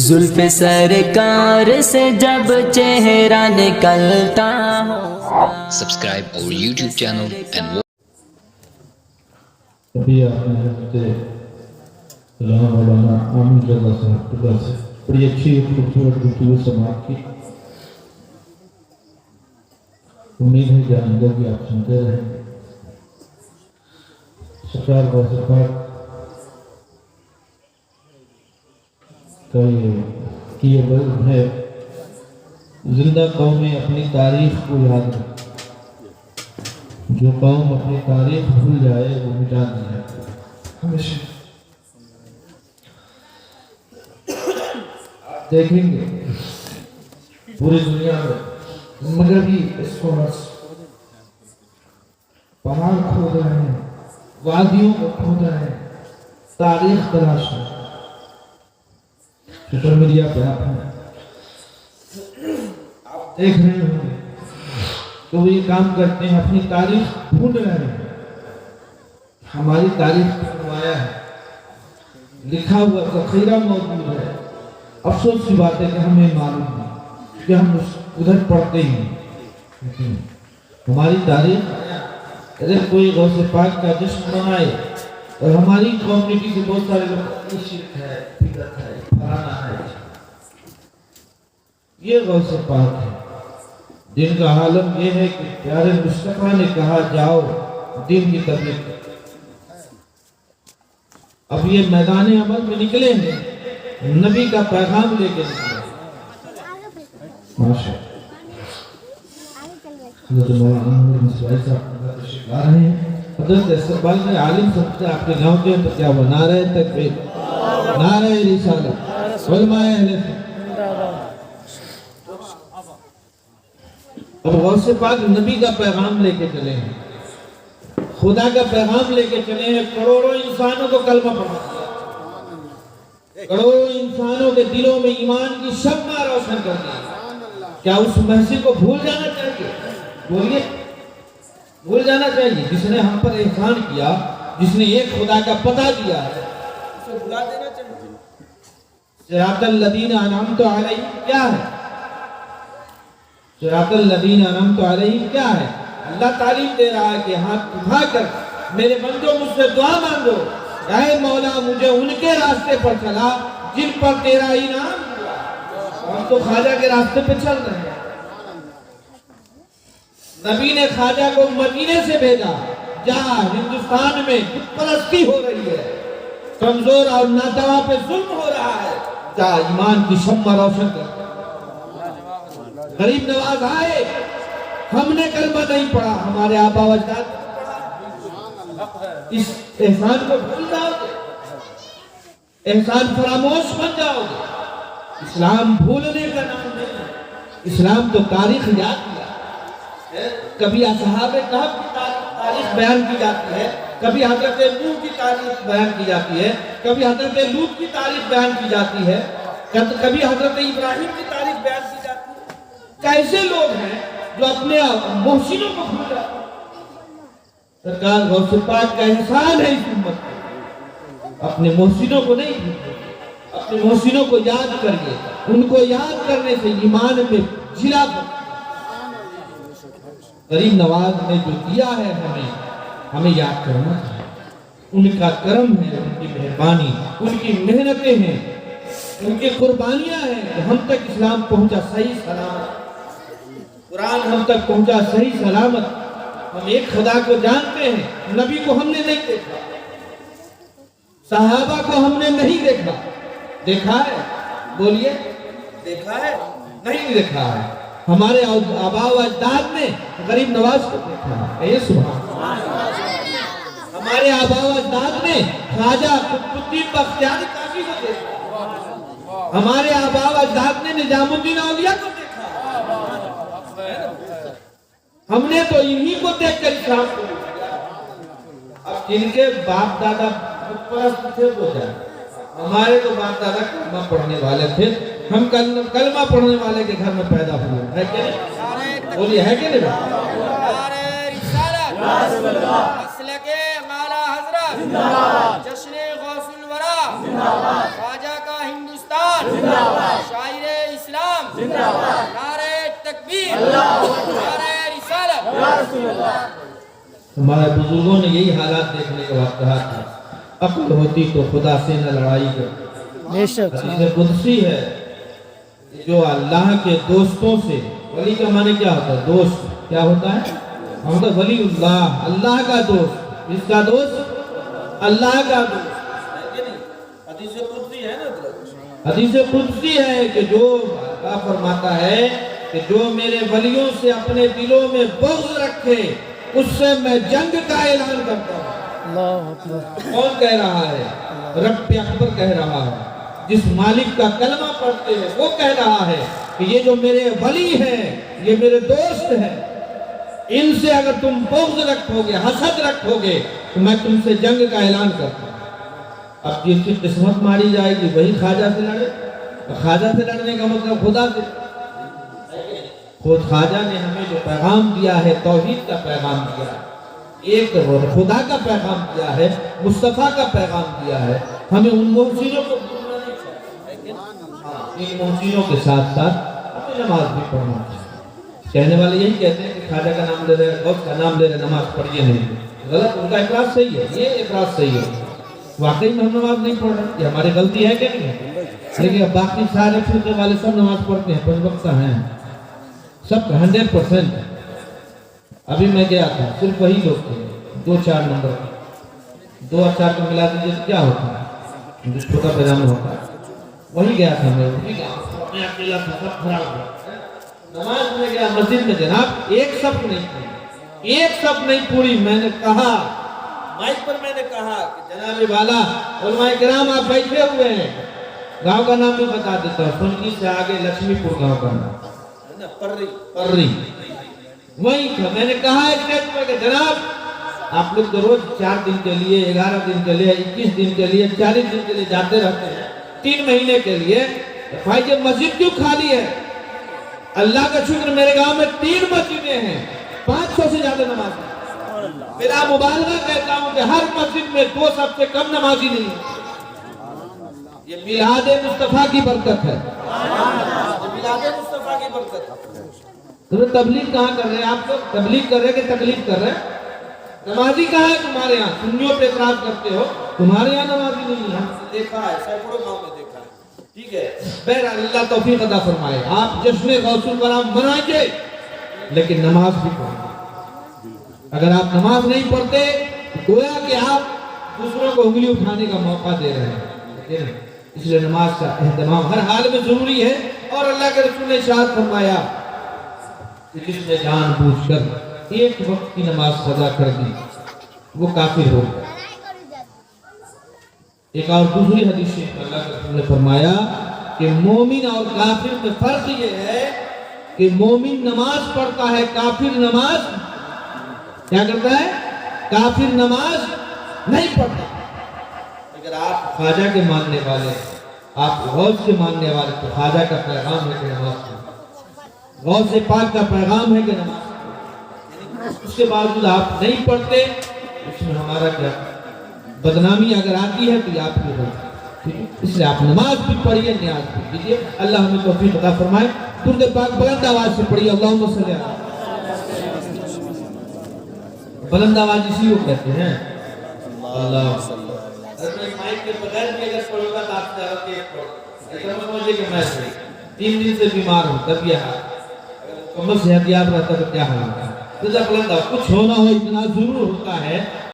زلف سرکار سے جب چہرہ نکلتا ہو. Subscribe our YouTube channel and ابھی آپ نے حضرت علامہ مولانا عامر رضا صاحب قبلہ سے بڑی اچھی خوبصورت گفتگو سماعت کی. امید ہے کہ آئندہ بھی آپ سنتے رہیں گے. سرکار غوث پاک کا یہ وعد ہے، زندہ قومیں اپنی تاریخ کو یاد رکھیں، جو قوم اپنی تاریخ بھول جائے وہ مٹا دی جاتی ہے ہمیشہ. آپ دیکھیں گے پوری دنیا میں مغربی اسکالرس پہاڑ کھود رہے ہیں، وادیوں کو کھود رہے ہیں، تاریخ تلاش ہے. سوشل میڈیا پہ آپ دیکھ رہے ہوں گے تو وہ یہ کام کرتے ہیں، اپنی تاریخ بھول رہے ہیں. ہماری تاریخ کو نمایا ہے، لکھا ہوا ذخیرہ موجود ہے. افسوس کی بات ہے کہ ہمیں معلوم نہیں کہ ہم ادھر پڑھتے ہی ہیں. ہماری تاریخ اگر کوئی غوث پاک کا جشن منائے اور ہماری کمیونٹی کے بہت سارے لوگ شرک ہے، بدعت ہے، فلانا ہے، یہ غوث پاک ہے جن کا عالم یہ ہے کہ پیارے مصطفیٰ نے کہا جاؤ دین کی تبلیغ. اب یہ میدان عمل میں نکلے ہیں، نبی کا پیغام لے کے نکلے. ماشاءاللہ حضرت مولانا عامر مسوائی صاحب تشریف لا رہے ہیں. حضرت استقبال میں عالم سب سے آپ کے گاؤں کے تو کیا وہ نعرہ تکبیر، نعرہ رسالت، علماء اہل سنت. اب غوث پاک نبی کا پیغام لے کے چلے ہیں، خدا کا پیغام لے کے چلے ہیں. کروڑوں انسانوں کو کلمہ پڑھا دیا، کروڑوں انسانوں کے دلوں میں ایمان کی شمع روشن کر دی. کیا اس محسن کو بھول جانا چاہیے؟ بولیے، بھول جانا چاہیے؟ جس نے ہم پر احسان کیا، جس نے ایک خدا کا پتہ دیا ہے، اسے بھلا دینا چاہیے. صراط الذین انعمت علیہم کیا ہے؟ صراط الذین انعمت علیہم کیا ہے؟ اللہ تعلیم دے رہا ہے کہ ہاتھ اٹھا کر میرے بندوں مجھ سے دعا مانگو، اے مولا مجھے ان کے راستے پر چلا جن پر تیرا انعام ہوا. ہم تو خواجہ کے راستے پہ چل رہے ہیں. نبی نے خواجہ کو مدینے سے بھیجا، جہاں ہندوستان میں بت پرستی ہو رہی ہے، کمزور اور ناتواں پہ ظلم ہو رہا ہے، جہاں ایمان کی شمع روشن کر. غریب نواز آئے، ہم نے کلمہ نہیں پڑھا، ہمارے آبا و اجداد نے پڑھا. اس احسان کو بھول جاؤ گے، احسان فراموش بن جاؤ گے. اسلام بھولنے کا نام نہیں ہے، اسلام تو تاریخ یاد کیا. کبھی اصحاب کہف کی تاریخ بیان کی جاتی ہے، کبھی حضرت نوح کی تاریخ بیان کی جاتی ہے، کبھی حضرت لوط کی تاریخ بیان کی جاتی ہے، کبھی حضرت ابراہیم کی تاریخ بیان کی جاتی ہے. کیسے لوگ ہیں جو اپنے محسنوں کو بھول جاتے ہیں؟ سرکار غوث پاک کا احسان ہے اس امت کو، اپنے محسنوں کو نہیں بھولتے، اپنے محسنوں کو یاد کریے. ان کو یاد کرنے سے ایمان میں جلا بنتا. غریب نواز نے جو دیا ہے ہمیں یاد کرنا چاہیے. ان کا کرم ہے، ان کی مہربانی، ان کی محنتیں ہیں، ان کی قربانیاں ہیں کہ ہم تک اسلام پہنچا صحیح سلامت، قرآن ہم تک پہنچا صحیح سلامت. ہم ایک خدا کو جانتے ہیں. نبی کو ہم نے نہیں دیکھا، صحابہ کو ہم نے نہیں دیکھا. دیکھا ہے؟ بولیے، دیکھا ہے؟ نہیں دیکھا ہے. ہمارے آبا و اجداد نے غریب نواز کو دیکھا ہے. اے سبحان اللہ. ہمارے آبا و اجداد نے خواجہ قطب الدین بختیار کاشی کو دیکھا. ہمارے آبا و اجداد نے نظام الدین اولیاء کو دیکھا. ہم نے تو انہی کو دیکھ کر اسلام کو دیکھا. اب جن کے باپ دادا بت پرست تھے وہ جائیں، ہمارے تو باپ دادا کلمہ پڑھنے والے تھے. ہم کلمہ پڑھنے والے کے گھر میں پیدا ہوئے ہے کہ نہیں؟ بولیے ہے کہ نہیں؟ نعرہ رسالت، مسلک اعلی حضرت، جشن غوث الورا، خواجہ کا ہندوستان. नारे तकबीर, नारे रिसालत। हमारे बुजुर्गों ने यही हालात देखने के बाद कहा था, अक्ल होती तो खुदा से न लड़ाई कर। हदीस कुदसी है, जो अल्लाह के दोस्तों से, वली का माने क्या होता है? दोस्त। क्या होता है? हम तो वलीउल्लाह, अल्लाह का दोस्त। इसका दोस्त? अल्लाह का दोस्त। हदीस कुदसी है ना, हदीस कुदसी है कि जो अल्लाह फरमाता है कि जो मेरे वलियों से अपने दिलों में बुग़्ज़ रखे, उससे मैं जंग का ऐलान करता हूँ। कौन कह रहा है? रब अकबर कह रहा है। जिस मालिक का कलमा पढ़ते हैं वो कह रहा है कि ये जो मेरे वली हैं, ये मेरे दोस्त हैं, इनसे अगर तुम बुग़्ज़ रखोगे, हसद रखोगे, तो मैं तुमसे जंग का ऐलान करता हूँ। अब जिसकी किस्मत मारी जाएगी वही ख्वाजा से लड़े। ख्वाजा से लड़ने का मतलब खुदा से। खुद ख्वाजा ने हमें जो पैगाम दिया है, तौहीद का पैगाम दिया है, एक खुदा का पैगाम दिया है, मुस्तफ़ा का पैगाम दिया है। हमें उन मोहसिनों को भूलना नहीं चाहिए। इन मोहसिनों के साथ साथ हमें नमाज भी पढ़ना चाहिए। कहने वाले यही कहते हैं कि ख्वाजा का नाम ले रहे, गौस का नाम ले रहे, नमाज पढ़िए नहीं। गलत, उनका इकरार सही है, ये इकरार सही है। वाकई में हम नमाज नहीं पढ़ रहे, ये हमारी गलती है कि नहीं? लेकिन बाकी सारे फिरके वाले सब नमाज पढ़ते हैं, 5 वक्त हैं, सब 100%। अभी मैं गया था, सिर्फ वही लोग थे, 2-4 नंबर, 2 और 4 को मिला दीजिए तो क्या होता है? जो छोटा पैजामा होता है, वही गया था मैं अकेला था, सब खराब हुआ। नमाज में गया मस्जिद में, जनाब एक शब्द नहीं पूरी, एक शब्द नहीं पूरी। मैंने कहा, माइक पर मैंने कहा कि जनाब वाला उलमाए किराम आप बैठे हुए हैं, गांव का नाम भी बता देता हूँ, सुनकी से आगे लक्ष्मीपुर गांव का नाम है ना, पर्री वही था। मैंने कहा स्टेज पर कि जनाब आप लोग तो रोज 4 दिन के लिए, 11 दिन के लिए, 21 दिन के लिए, 40 दिन के लिए जाते रहते हैं, 3 महीने के लिए, तो भाई ये मस्जिद क्यों खाली है? अल्लाह का शुक्र मेरे गांव में 3 मस्जिदें हैं, 500 से ज्यादा नमाज है। मेरा मुबालगा कहता हूँ कि हर मस्जिद में 2 सबसे कम नमाजी नहीं है। ये मिलाद मुस्तफा की बरकत है, मिलाद मुस्तफा की बरकत है। तुम्हें तबलीग कहाँ कर रहे हैं आप लोग? तबलीग कर रहे हैं कि तकलीफ कर रहे हैं? नमाजी कहाँ है तुम्हारे यहाँ? सुन्नियों पे एतराज करते हो, तुम्हारे यहाँ नमाजी नहीं है। हमने देखा है, सैकड़ों गांव में देखा है। ठीक है, बहरहाल अल्लाह तौफीक अता फरमाए। आप जश्न गौसुल कलाम मनाइए, लेकिन नमाज भी पढ़िए। अगर आप नमाज नहीं पढ़ते, गोया कि आप दूसरों को उंगली उठाने का मौका दे रहे हैं। इसलिए नमाज का एहतमाम हर हाल में जरूरी है। और अल्लाह के रसूल ने इरशाद फरमाया कि जिसने जानबूझकर एक वक्त की नमाज सजा कर दी, वो काफिर हो गया। एक और दूसरी हदीस में अल्लाह के रसूल ने फरमाया कि मोमिन और काफिर में फर्क ये है कि मोमिन नमाज पढ़ता है, काफिर नमाज क्या करता है? काफिर नमाज नहीं पढ़ता। अगर आप ख्वाजा के मानने वाले, आप गौस के मानने वाले, तो ख्वाजा का पैगाम है कि नमाज पढ़ो, गौस से पाक का पैगाम है कि नमाज पढ़ो। उसके बावजूद आप नहीं पढ़ते, इसमें हमारा क्या? बदनामी अगर आती है तो आपकी होती है। इसलिए आप नमाज भी पढ़िए, न्याज भी कीजिए। अल्लाह हमें तौफीक अता फरमाए। दुरूद पाक बुलंद आवाज से पढ़िए, अल्लाहुम्मा सल्ली अला। बुलंद आवाज इसी को कहते हैं अल्लाह। माइक के बगैर भी अगर पढ़ूंगा तो आप ऐसा समझिए कि मैं 3 दिन से बीमार हूँ, तब यह कम सेहतियाब रहता तो क्या हाल होता। तो जब बुलंद कुछ होना हो, इतना जरूर होता है।